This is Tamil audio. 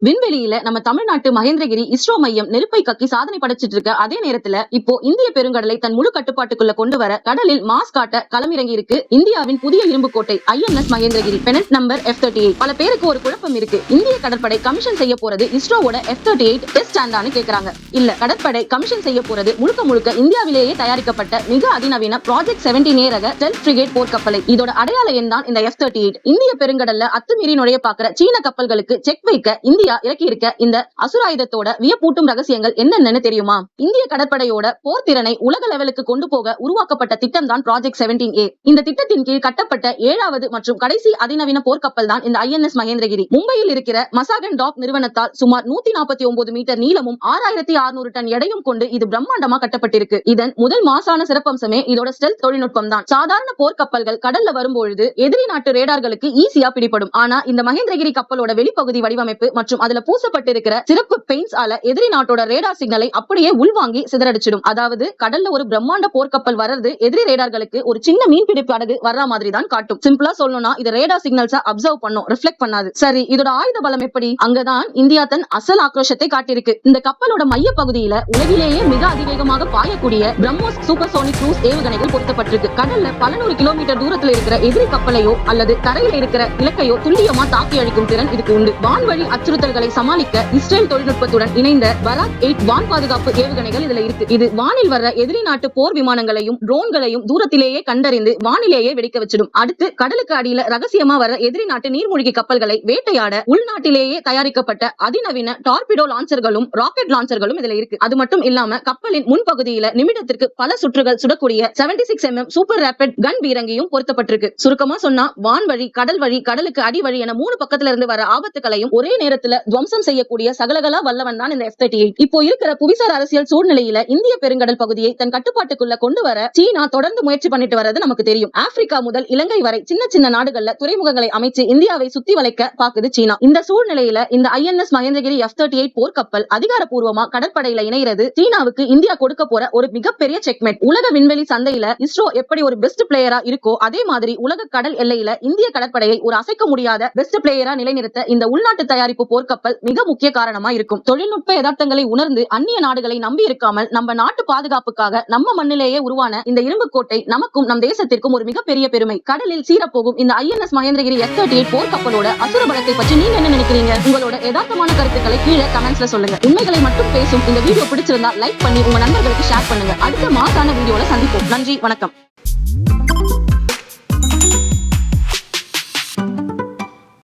விண்வெளியில நம்ம தமிழ்நாட்டு மகேந்திரகிரி இஸ்ரோ மையம் நெருப்பை கக்கி சாதனை படைச்சிட்டு இருக்க அதே நேரத்துல இப்போ இந்திய பெருங்கடலை தன் முழு கட்டுப்பாட்டுக்குள்ள கொண்டு வர கடலில் மாஸ் காட்ட களமிறங்கி இருக்கு இந்தியாவின் புதிய இரும்பு கோட்டை INS Mahendragiri Bennett number F-38. பல பேருக்கு ஒரு குழப்பம் இருக்கு. இந்திய கடற்படை கமிஷன் செய்ய போறது இஸ்ரோவோட F-38 டெஸ்ட் ஸ்டாண்டான்னு கேக்குறாங்க. இல்ல, கடற்படை கமிஷன் செய்ய போறது முழுக்க முழுக்க இந்தியாவிலேயே தயாரிக்கப்பட்ட மிக அதிநவீன ப்ராஜெக்ட் 17A ரக ஸ்டெல்த் ஃப்ரிகேட் போர்க்கப்பலை. இதோட அடையாள எண் தான் இந்த F-38. இந்திய பெருங்கடல்ல அத்துமீறி நுழைய பாக்குற சீன கப்பல்களுக்கு செக் வைக்க இந்தியா இறக்கி இருக்க இந்த அசுராயுதத்தோட வியப்பூட்டும் ரகசியங்கள் என்னென்னு தெரியுமா? இந்திய கடற்படையோட போர் திறனை உலக லெவலுக்கு கொண்டு போக உருவாக்கப்பட்ட திட்டம் தான் ப்ராஜெக்ட் 17A. இந்த திட்டத்தின் கீழ் கட்டப்பட்ட 7வது மற்றும் கடைசி அதிநவீன போர்க்கப்பல் தான் இந்த INS மகேந்திரகிரி. மும்பையில் இருக்கிற மசாகன் டாக் நிறுவனத்தால் சுமார் 149 மீட்டர் நீளமும் 6600 டன் எடையும் கொண்டு இது பிரம்மாண்டமா கட்டப்பட்டிருக்கு. இதன் முதல் மாசான சிறப்பம்சமே இதோட ஸ்டெல்த் தொழில்நுட்பம் தான். சாதாரண போர்க்கப்பல்கள் கடல்ல வரும்பொழுது எதிரி நாட்டு ரேடார்களுக்கு ஈஸியா பிடிபடும். ஆனா இந்த மகேந்திரகிரி கப்பலோட வெளிப்பகுதி வடிவமைப்பு மற்றும் அதுல பூசப்பட்டிருக்கிற சிறப்பு பெயிண்ட்ஸ் ஆல எதிரி நாட்டோட ரேடார் சிக்னலை அப்படியே உள்வாங்கி சிதறடிச்சிடும். அதாவது கடல்ல ஒரு பிரம்மாண்ட போர்க்கப்பல் வர்றது எதிரி ரேடார்களுக்கு ஒரு சின்ன மீன்பிடி படகு வர்ற மாதிரி தான் காட்டும். சிம்பிளா சொல்லணும்னா இது ரேடார் சிக்னல்ஸா அப்சர்வ் பண்ணும், ரிஃப்ளெக்ட் பண்ணாது. சரி, இதோட ஆயுத பலம் எப்படி? அங்கதான் இந்தியா தன் அசல் ஆக்ரோஷத்தை காட்டியிருக்கு. இந்த கப்பலோட மைய பகுதியில உலகிலேயே மிக அதிவேகமாக பாயக்கூடிய பிரம்மோஸ் சூப்பர்சோனிக் க்ரூஸ் ஏவுகணைகள் பொருத்தப்பட்டிருக்கு. கடல்ல பல 100 கிலோமீட்டர் தூரத்துல இருக்கிற எதிரி கப்பலையோ அல்லது தரையில இருக்கிற இலக்கையோ துல்லியமா தாக்கி அழிக்கும் திறன் இதுக்கு உண்டு. வான்வழி அச்சுறுத்தல்களை சமாளிக்க இஸ்ரேல் தொழில்நுட்பத்துடன் இணைந்த பராக் 8 வான் பாதுகாப்பு ஏவுகணைகள் இதுல இருக்கு. இது வானில் வர்ற எதிரி நாட்டு போர் விமானங்களையும் ட்ரோன்களையும் தூரத்திலேயே கண்டறிந்து வானிலேயே வெடிக்க வச்சிடும். அடுத்து கடலுக்கு அடியில ரகசியமா வர எதிரி நாட்டு நீர்மூழ்கி கப்பல்களை வேட்டையாட உள்நாட்டிலேயே தயாரிக்கப்பட்ட அதிநவீன டார்பிடோ லான்ச்சர்களும் ராக்கெட் லான்ச்சர்களும் இதுல இருக்கு. அது மட்டும் இல்லாம கப்பலின் முன்பகுதியில நிமிடத்திற்கு பல சுற்றுகள் சுடக்கூடிய 76mm சூப்பர் ரேபிட் கன் பீரங்கியும் பொருத்தப்பட்டிருக்கு. சுருக்கமா சொன்னா வான்வழி, கடல் வழி, கடலுக்கு அடி வழி என 3 பக்கத்துல இருந்து வர ஆபத்துகளையும் ஒரே நேரத்துல துவம்சம் செய்யக்கூடிய சகலகலா வல்லவன் தான் இந்த F-38. இப்போ இருக்கிற புவிசார் அரசியல் சூழ்நிலையில இந்திய பெருங்கடல் பகுதியை தன் கட்டுப்பாட்டுக்குள்ள கொண்டு வர சீனா தொடர்ந்து முயற்சி பண்ணிட்டு வரது நமக்கு தெரியும். ஆப்பிரிக்கா முதல் இலங்கை வரை சின்ன சின்ன நாடுகள்ல துறைமுகங்களை அமைச்சு இந்தியாவை சுத்தி வளைக்க பாக்குது சீனா. இந்த சூழ்நிலையில இந்த INS மகேந்திரகிரி F-38 போர்க்கப்பல் அதிகாரப்பூர்வமா கடற்படையில இணைகிறது சீனாவுக்கு இந்தியா கொடுக்க போற ஒரு மிகப்பெரிய செக்மெட். உலக விண்வெளி சந்தையில இஸ்ரோ எப்படி ஒரு பெஸ்ட் பிளேயரா இருக்கோ அதே மாதிரி உலக கடல் எல்லையில இந்திய கடற்படையை ஒரு அசைக்க முடியாத பெஸ்ட் பிளேயரா நிலைநிறுத்த இந்த உள்நாட்டு தயாரிப்பு போர்க்கப்பல் மிக முக்கிய காரணமா இருக்கும். தொழில்நுட்ப யதார்த்தங்களை உணர்ந்து அந்நிய நாடுகளை நம்பி இருக்காமல் நம்ம நாட்டு பாதுகாப்புக்காக நம்ம மண்ணிலேயே உருவான இந்த இரும்பு கோட்டை நமக்கும் நம் தேசத்திற்கும் ஒரு மிகப்பெரிய பெருமை. கடலில் சீரப்போகும் இந்த INS மகேந்திரகிரி F-38 போர்க்கப்பலோட அசுர பலத்தை பற்றி நீங்க என்ன நினைக்கிறீங்க? உங்களோட யதார்த்தமான கருத்துக்களை கீழே கமெண்ட்ஸ்ல சொல்லுங்க. உண்மைகளை மட்டும் பேசும் இந்த வீடியோ பிடிச்சிருந்தா லைக் பண்ணி உங்க நண்பர்களுக்கு ஷேர் பண்ணுங்க. அடுத்த மாசான வீடியோல சந்திப்போம். நன்றி, வணக்கம்.